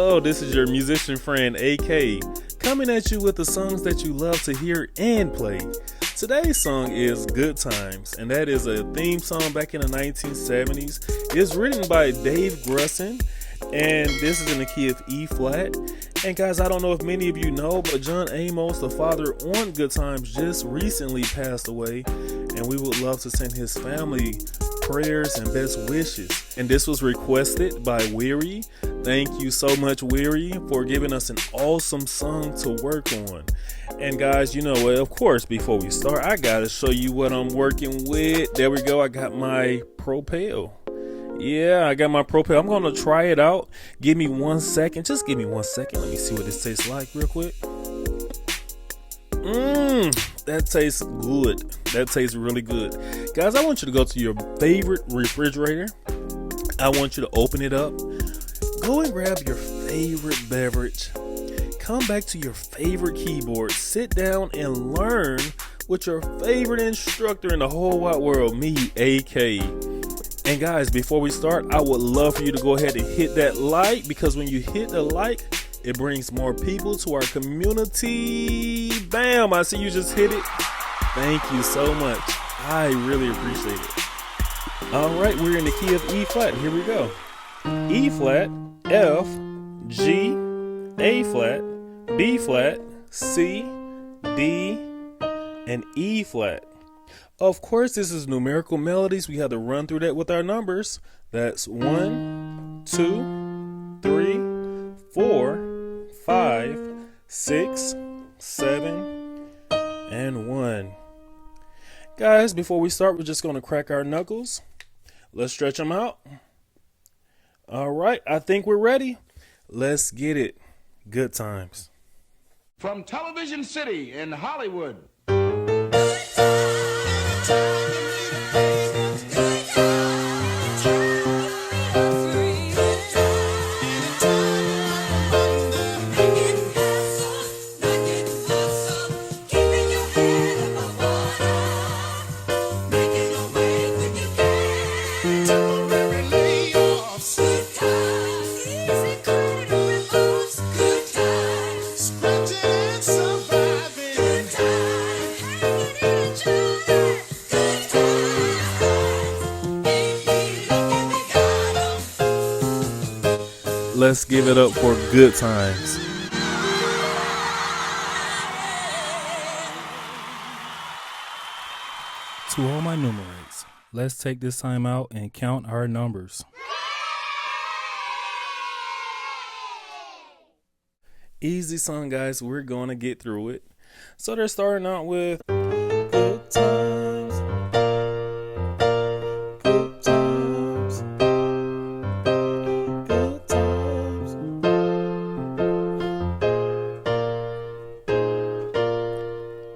Hello, this is your musician friend AK, coming at you with the songs that you love to hear and play. Today's song is Good Times, and that is a theme song back in the 1970s. It's written by Dave Grussin, and this is in the key of E flat. And guys, I don't know if many of you know, but John Amos, the father on Good Times, just recently passed away, and we would love to send his family prayers and best wishes. And this was requested by Weary. Thank you so much, Weary, for giving us an awesome song to work on. And guys, you know what, of course, before we start, I gotta show you what I'm working with. There we go. I got my Propel. Yeah, I got my Propel. I'm gonna try it out. Give me 1 second. Just give me 1 second. Let me see what this tastes like real quick. That tastes good. That tastes really good. Guys, I want you to go to your favorite refrigerator. I want you to open it up. Go and grab your favorite beverage. Come back to your favorite keyboard. Sit down and learn with your favorite instructor in the whole wide world, me, AK. And guys, before we start, I would love for you to go ahead and hit that like, because when you hit the like, it brings more people to our community. Bam! I see you just hit it. Thank you so much. I really appreciate it. All right, we're in the key of E flat. Here we go. E flat, F, G, A flat, B flat, C, D, and E flat. Of course, this is numerical melodies. We have to run through that with our numbers. That's 1, 2, 3, 4, 5, 6, 7, and 1. Guys, before we start, we're just going to crack our knuckles. Let's stretch them out. All right, I think we're ready. Let's get it. Good times. From Television City in Hollywood. Let's give it up for Good Times. To all my numerates, let's take this time out and count our numbers. Easy song, guys. We're going to get through it. So they're starting out with Good Times. Good times. Good times.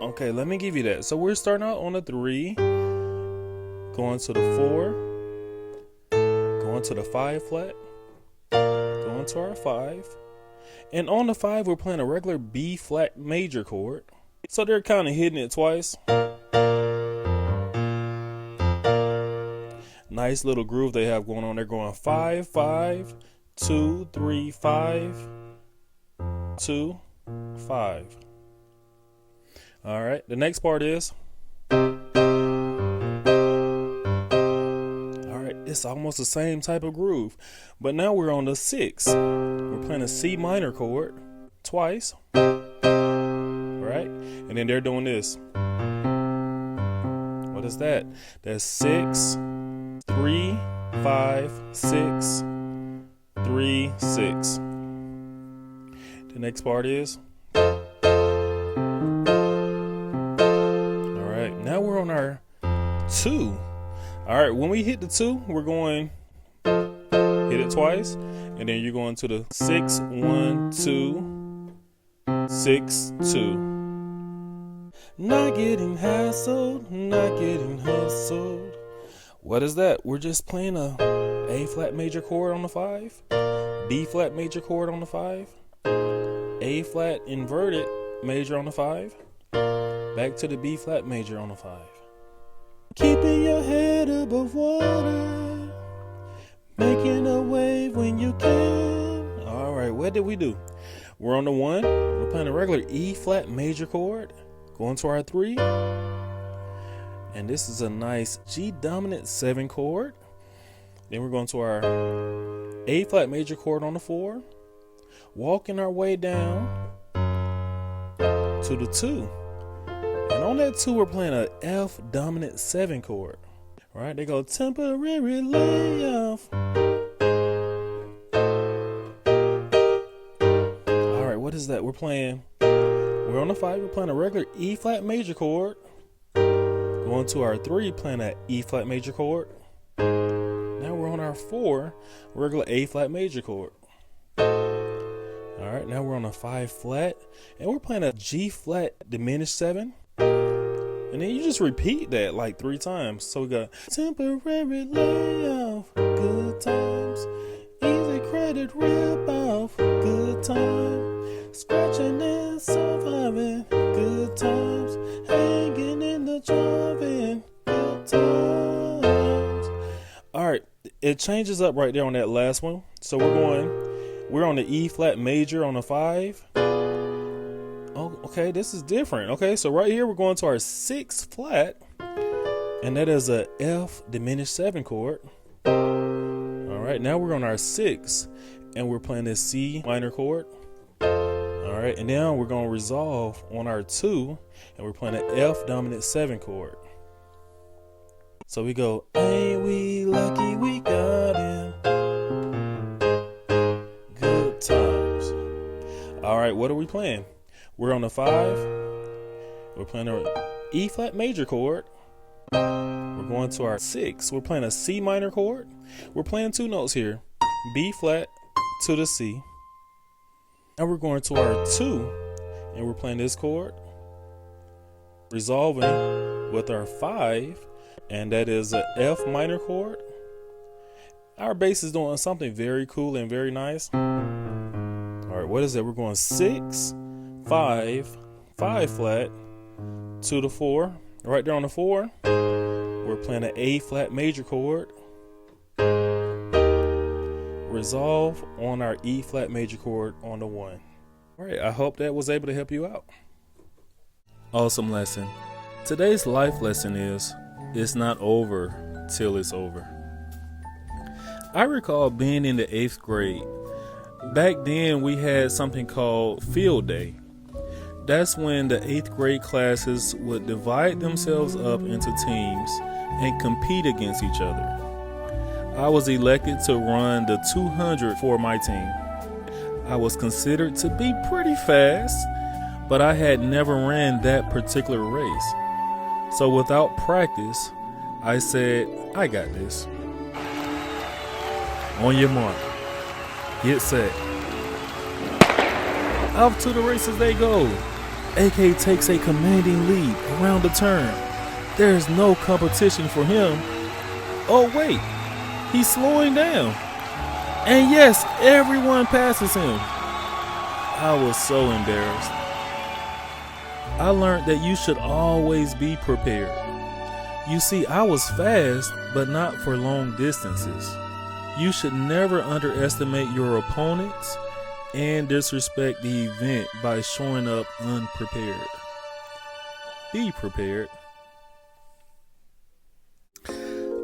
Okay, let me give you that. So we're starting out on a 3, going to the 4, going to the 5 flat, going to our 5. And on the 5, we're playing a regular B flat major chord. So they're kind of hitting it twice. Nice little groove they have going on. They're going 5, 5, 2, 3, 5, 2, 5. All right, the next part is. All right, it's almost the same type of groove. But now we're on the 6. We're playing a C minor chord twice. Right? And then they're doing this. What is that? That's 6, 3, 5, 6, 3, 6. The next part is. All right, now we're on our 2. All right, when we hit the 2, we're going hit it twice, and then you're going to the 6, 1, 2, 6, 2. Not getting hassled, not getting hustled. What is that? We're just playing a flat major chord on the 5, B flat major chord on the 5, A flat inverted major on the 5, back to the B flat major on the 5. Keeping your head above water, making a wave when you can. All right, where what did we do? We're on the 1. We're playing a regular E flat major chord. Going to our 3. And this is a nice G dominant 7 chord. Then we're going to our A flat major chord on the 4. Walking our way down to the 2. And on that 2, we're playing a F dominant 7 chord. All right, they go temporary layoff. All right, what is that? We're on the 5. We're playing a regular E flat major chord. Going to our 3, playing an E flat major chord. Now we're on our 4, regular A flat major chord. All right, now we're on a 5 flat, and we're playing a G flat diminished 7. And then you just repeat that like 3 times. So we got temporary layoff, good times, easy credit rip off, good time, scratching and surviving, good times, hanging in the driving, good times. All right, it changes up right there on that last one. So we're on the E flat major on a 5. Oh, okay, this is different. Okay, so right here we're going to our 6 flat, and that is a F diminished 7 chord. All right, now we're on our 6, and we're playing this C minor chord. All right, and now we're going to resolve on our 2, and we're playing an F dominant 7 chord. So we go, ain't we lucky we got him, good times. All right, what are we playing? We're on the 5. We're playing an E flat major chord. We're going to our 6. We're playing a C minor chord. We're playing 2 notes here, B flat to the C. Now we're going to our 2, and we're playing this chord, resolving with our 5, and that is a F minor chord. Our bass is doing something very cool and very nice. All right, what is it? We're going 6, 5, 5 flat to the 4. Right there on the 4, we're playing an A flat major chord. Resolve on our E flat major chord on the 1. All right, I hope that was able to help you out. Awesome lesson. Today's life lesson is, it's not over till it's over. I recall being in the 8th grade. Back then we had something called field day. That's when the 8th grade classes would divide themselves up into teams and compete against each other. I was elected to run the 200 for my team. I was considered to be pretty fast, but I had never ran that particular race. So without practice, I said, I got this. On your mark, get set. Off to the races they go. AK takes a commanding lead around the turn. There's no competition for him. Oh wait, he's slowing down. And yes, everyone passes him. I was so embarrassed. I learned that you should always be prepared. You see, I was fast, but not for long distances. You should never underestimate your opponents and disrespect the event by showing up unprepared. Be prepared.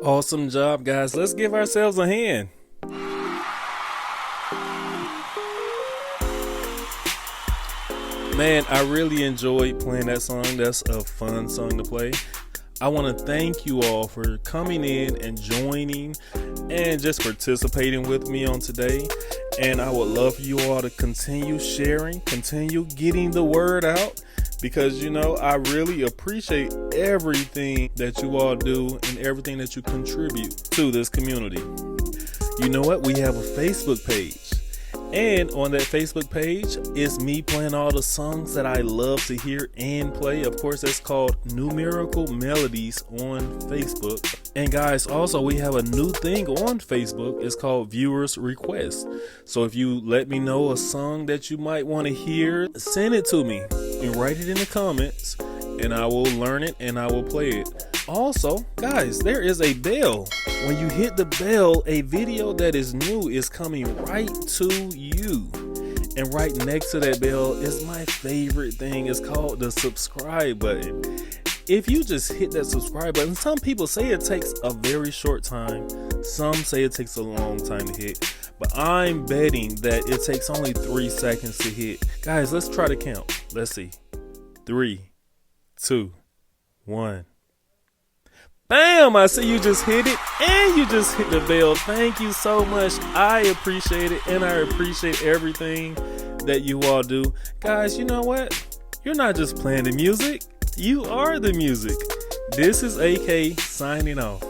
Awesome job, guys. Let's give ourselves a hand. Man, I really enjoyed playing that song. That's a fun song to play. I want to thank you all for coming in and joining and just participating with me on today. And I would love for you all to continue sharing, continue getting the word out, because, you know, I really appreciate everything that you all do and everything that you contribute to this community. You know what? We have a Facebook page. And on that Facebook page is me playing all the songs that I love to hear and play. Of course, that's called Numerical Melodies on Facebook. And guys, also we have a new thing on Facebook. It's called Viewers Request. So if you let me know a song that you might want to hear, send it to me and write it in the comments, and I will learn it and I will play it. Also, guys, there is a bell. When you hit the bell, a video that is new is coming right to you. And right next to that bell is my favorite thing. It's called the subscribe button. If you just hit that subscribe button, some people say it takes a very short time. Some say it takes a long time to hit. But I'm betting that it takes only 3 seconds to hit. Guys, let's try to count. Let's see. 3, 2, 1. Bam! I see you just hit it and you just hit the bell. Thank you so much. I appreciate it, and I appreciate everything that you all do. Guys, you know what? You're not just playing the music. You are the music. This is AK signing off.